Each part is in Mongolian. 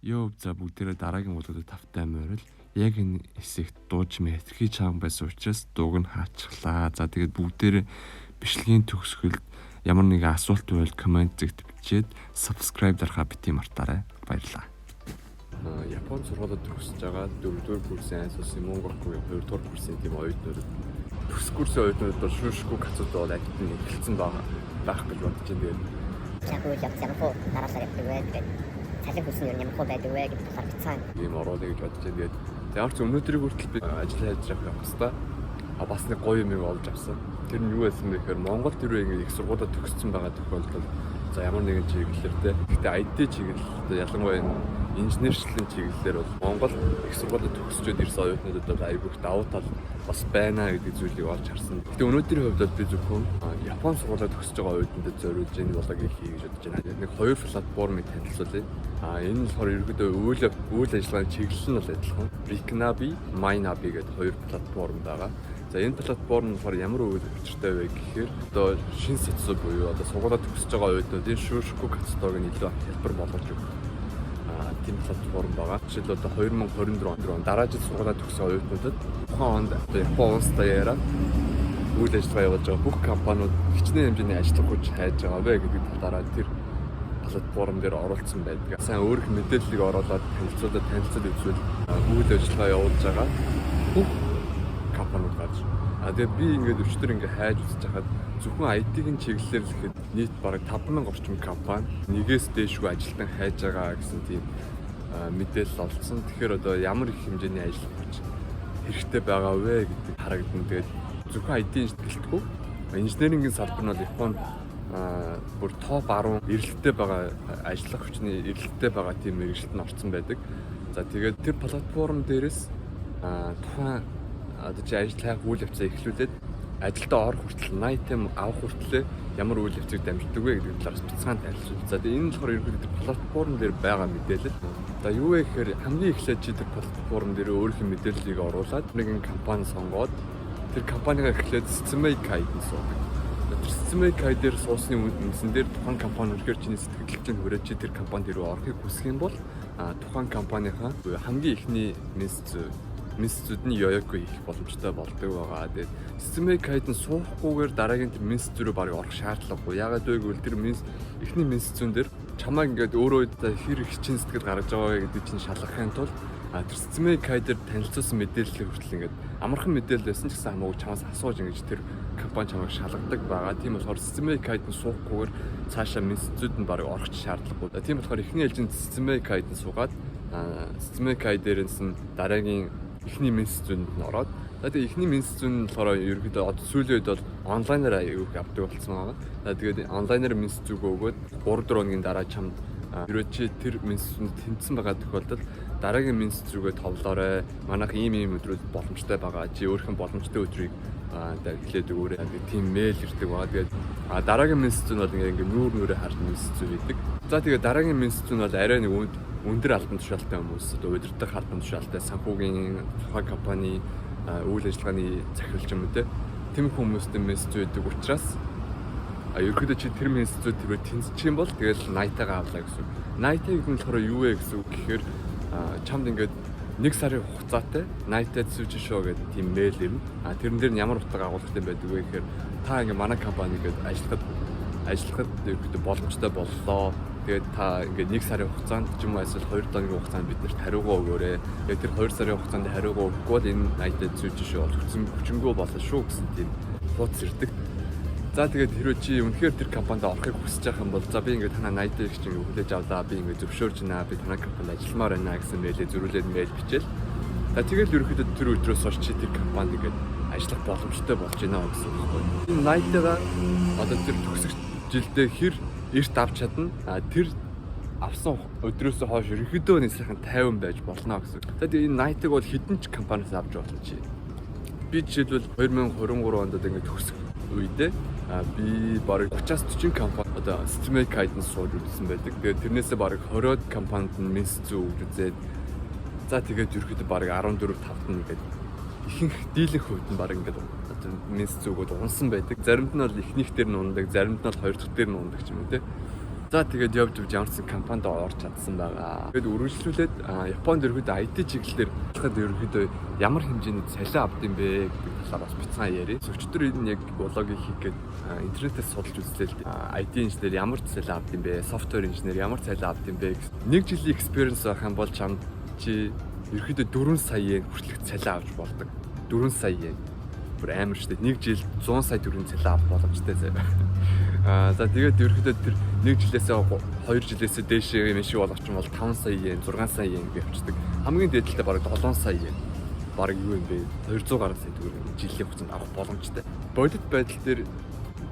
Йоо за бүгдээрээ дараагийн уулуудад тавтай морил яг энэ хэсэгт дууч мэтэрхий чанга байсан учраас дууг нь хаачихлаа. За тэгээд бүгдээрээ бичлэгийн төгсгөлд ямар нэгэн асуулт байвал комент зэгт бичээд subscribe дарахаа бити мартаарай. Баярлалаа. Японд сургуулиуд төгсөж байгаа 4-р курсын айсуусын Монгокгүй 2-р курсын тийм оюутнууд төгс курсын оюутнууд бол шүүшгүй гацууд бол ажил нь эхэлсэн байх гэж бодож байна. Тэгээд яг ямар дараалал явдаг вэ гэдэг цалин хүссэн юм ямар байдаг вэ гэдэг талаар бицсан. Ийм ороод гэж бодож байна. Тэгээд ямар ч өнөөдрийг хүртэл би ажил хийж явах хэвээр бас нэг гоё юм олж авсан. Тэр нь юу байсан бэ гэхээр Монгол төрөө ингэ их сургуулиуд төгссөн байгаа тохиолдолд за ямар нэгэн чиглэлээр те. Гэхдээ IT чиглэлд ялангуяа инженерчлэлийн чиглэлээр бол Монгол их сургуулиуд төгсчөөд ирсэн оюутнуудад бол айгүйх давуу тал бас байна гэдэг зүйлийг олж харсан. Гэхдээ өнөөдрийн хувьд бол би зөвхөн Япон сургуулиуд төгсөж байгаа оюутнуудад зориулж энэ бологийг хий гэж бодож байна. Нэг хоёр платформыг танилцуулъя. Энэ нь болохоор ерөөдөө үйл ажиллагааны чиглэл нь бол адилхан. Riknabi, Mynabi гэдэг хоёр платформ байгаа. За энэ платформ нь болохоор ямар үйл учиртай вэ гэхээр одоо шин сэдсүү буюу одоо сургуулиуд төгсөж байгаа оюутнуудын шүүшгүй кацтог нь илүү хэлбэр болгож өгөх тийм платформ байгаа. Жишээлбэл одоо 2024 он дараа жил сургуулиуд төгссөн оюутнуудад тухайн онд Япон улс даяараа үйл ажиллагаа явуулж байгаа бүх компаниуд хичнээн хэмжээний ажил хүч хайж байгаа вэ гэдэг талаараа тэр платформ дээр оролцсон байдаг. Сайн өөрөх мэдээллийг оруулаад танилцуулж үзвэл үйл ажиллагаа явуулж байгаа бүх компаниуд гарч. Тэгээд би ингээд өчтөр ингээд хайж үзэж хахад зөвхөн IT-ийн чиглэлээр л ихэд нийт бараг 5000 орчим компани нэгээс дээшгүй ажилтан хайж байгаа гэсэн тийм мэдээлэл олцсон. Тэгэхээр одоо ямар их хэмжээний ажил хүч хэрэгтэй байгаа вэ гэдэг харагдана. Тэгээд зөвхөн IT-ийн гэлтгүй инженерингийн салбар нь бол Японд бүр топ 10 эрэлттэй байгаа ажиллах хүчний эрэлттэй байгаа тийм мэргэжилтэнд орсон байдаг. За тэгээд тэр платформ дээрээс тухайн одоо чи ажил хайх үйл явцаа эхлүүлээд ажилдаа орох хүртэл 80 авах хүртэл ямар үйл явцыг дамжуулдаг вэ гэдэг талаас бяцхан танилцуулж. За тэгээд энэ нь болохоор ерөнхийдөө платформ дээр байгаа мэдээлэл. За юу вэ гэхээр хамгийн эхлээд чи тэр платформ дээр өөрийнхөө мэдээллийг оруулаад нэгэн компани сонгоод тэр компанийгаа эхлээд System Kaizen суудаг. Тэр System Kaizen дээр суусны үндсэн дээр тухайн компани үнэхээр чиний сэтгэлд чинь хүрээд чи тэр компанид рүү орохыг хүсэх юм бол тухайн компанийхаа хамгийн ихний мессежүүд нь Yoyoku хийх боломжтой болдог байгаа. Тэгээд System Kaizen суухгүйгээр дараагийн тэр мессеж рүү барыг орох шаардлагагүй. Ягаад вэ гэвэл тэр эхний мессежүүн дээр чамаа ингээд өөрөө хэр их чин сэтгэл гаргаж байгаа гэдэг чинь шалгахын тулд тэр System Kaizen танилцуулсан мэдээллийг хүртэл ингээд амархан мэдээлэл байсан ч гэсэн хамаагүй чамаас асууж ингэж тэр компани чамайг шалгадаг байгаа. Тийм болохоор System Kaizen суухгүйгээр цаашаа мессежүүд нь барыг орох шаардлагагүй. Тийм болохоор эхний ээлжинд System Kaizen суугаад System Kaizen-ээс нь дараагийн эхний мессежүүнд нь ороод тэгээд эхний мессежүүн нь болохоор ерөөдөө одоо сүүлийн үед бол онлайнаар аяг авдаг болсон байгаа. Тэгээд онлайнаар мессеж өгөөд 3-4 өдрийн дараа чамд ерөө чи тэр мессежүүнд тэнцсэн байгаа тохиолдолд дараагийн мессеж рүүгээ товлоорой. Манайх ийм өдрүүд боломжтой байгаа. Чи өөрийнхөө боломжтой өдрийг хэлээд өгөөрэй. Тийм мэйл ирдэг байгаа. Тэгээд дараагийн мессеж нь бол ингээд нүүрээ харж мессеж өгдөг. За тэгээд дараагийн мессеж нь бол арай нэг өндөр албан тушаалтай хүмүүс одоо удирдах албан тушаалтай санхүүгийн тухайн компани үйл ажиллагааны захиралч юм үү тийм хүмүүстэй мессеж өгдөг учраас ерөөдөө чи тэр мессежүүд тэрөө тэнцчих юм бол тэгэл найтайгаа авлаа гэсэн. Найтай гэдэг нь болохоор юу вэ гэсэн үг гэхээр чамд ингээд 1 сарын хугацаатай найтай зөвж шоу гэдэг тийм мэйл ирнэ. Тэрэн дээр нь ямар утга агуулгатай байдаг вэ гэхээр та ингээд манай компани гээд ажиллахад ерөөдөө боломжтой боллоо. Тэгээд та ингээд 1 сарын хугацаанд ч юм уу эсвэл 2 өдрийн хугацаанд биднэрт хариугаа өгөөрэй. Тэгээд тэр 2 сарын хугацаанд хариугаа өгөхгүй бол энэ найтай зөвж шоу хүчингү болно шүү гэсэн тийм хуудас ирдэг. За тэгээд хэрвээ чи үнэхээр тэр компанид орохыг хүсэж байгаа юм бол за би ингээд танаа найтай их чинь хүлээж авлаа. Би ингээд зөвшөөрч байна. Би танаа компанид ажилламаар байна гэсэн мэйлээ зөрүүлээд мэйл бичээл. За тэгээд ерөөхдөө тэр өдрөөс хойш чи тэр компанид ингээд ажиллах боломжтой болж байна гэсэн үг байна. Энэ найтайгаа одоо тэр төгсөх жилдээ хэр эрт авч чадна. Тэр авсан өдрөөс хойш ерөөхдөө нэг сайхан 50 байж болно гэсэн. Тэгээд энэ найтыг бол хэдэн ч компаниас авч болно чи. Би жишээлбэл 2023 онд ингээд төгсөх үедээ би бараг 30-40 компани одоо System Kaizen сууж үзсэн байдаг. Тэгээд тэрнээсээ бараг 20-од компанид нь мессеж өгж үзээд за тэгээд ерөөхдөө бараг 14-5-т нь ингээд ихэнх дийлэнх хувьд нь бараг ингээд одоо мессеж өгөөд унсан байдаг. Заримд нь бол эхнийх дээр нь ундаг, заримд нь бол хоёр дахь дээр нь ундаг ч юм уу те. За тэгээд явж ямарсан компанид орж чадсан байгаа. Тэгээд үргэлжлүүлээд Японд ерөөдөө IT чиглэлээр болоход ерөөдөө ямар хэмжээний цалин авд юм бэ гэдэг талаар бас бицхан яриа. Өчтөр энэ яг блогийг хийх гээд интернетээс судалж үзлээ. IT инженер ямар цалин авд юм бэ? Софтвер инженер ямар цалин авд юм бэ? Нэг жилийн experience байх юм бол чам чи ерөөдөө 4 сая yen хүртэлх цалин авч болдог. 4 сая yen. Бүр амар шүү дээ. Нэг жил 100 сая төгрөгийн цалин авах боломжтой зав. За тэгээд ерөөдөө тэр нэг жилээсээ 2 жилээсээ дээшээ юм шиг болгоч юм бол 5 сая yen, 6 сая yen би авчдаг. Хамгийн дээдлээ бараг 7 сая yen. Бараг юу юм бэ? 200 гаруй сая төгрөгийн жилийн хугацаанд авах боломжтой. Бодит байдал дээр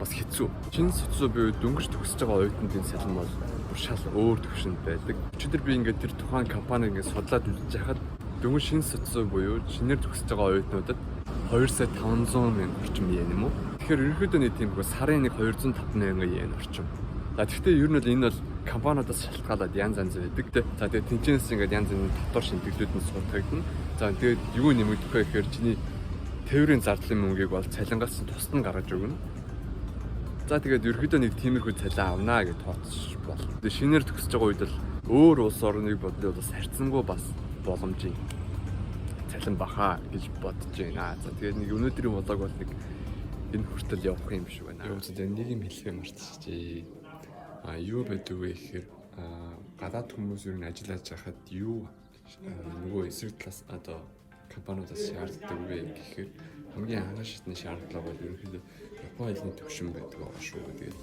бас хэцүү. Чин соцоо би дөнгөж төгсөж байгаа оюутнуудын салин бол шал өөр төвшөнд байдаг. Өчигдөр би ингээд тэр тухайн компаниг ингээд судлаад үзэж байхад дөнгөж шин соцоо буюу шинээр төгсөж байгаа оюутнуудад 2 сая 500 мянга орчим yen юм уу? Тэгэхээр ерөнхийдөө нэг тийм сарын нэг 205 мянга yen орчим. За тэгвэл ер нь бол энэ бол компаниудаас шалтгаалаад янз янз байдаг. За тэгээд тэнцэнээс ингээд янз янз дотор шимтгэлүүд нь суудагдана. За тэгээд юу нэмэгдэх вэ гэхээр чиний тээврийн зардлын мөнгийг бол цалингаас тусад нь гаргаж өгнө. За тэгээд ерөөдөө нэг тиймэрхүү цалин авнаа гэж тооцож байна. Тэгээд шинээр төгсөж байгаа үед л өөр улс орныг бодлоо бас харьцангуй бас боломжийн цалин баха гэж бодож байна. За тэгээд нэг өнөөдрийн влог бол нэг энэ хүртэл явах юм шиг байна. Юу ч нэг юм хэлхээ мартчихжээ. Юу байдаг вэ гэхээр гадаад хүмүүс ер нь ажиллаж байхад юу нөгөө эсрэг талаас одоо компаниудаас шаарддаг вэ гэхээр хамгийн анхны шатны шаардлага бол ерөнхийдөө Японы хэлний төвшин байдаг байгаа шүү. Тэгээд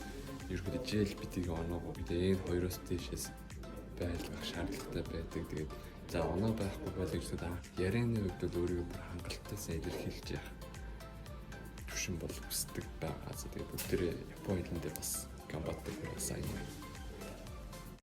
ерөнхийдөө JLPT-г оноогоо гэдэг энэ хоёроос дэшээс байлгах шаардлагатай байдаг. Тэгээд за оноо байхгүй бол ерөөсөө ярианы үед бол өөрийгөө бүр хангалттай илэрхийлж яах төвшин бол хүсдэг байгаа. Тэгээд бүгдээрээ Японы хэлэндээ бас гамбатдаг байсан юм.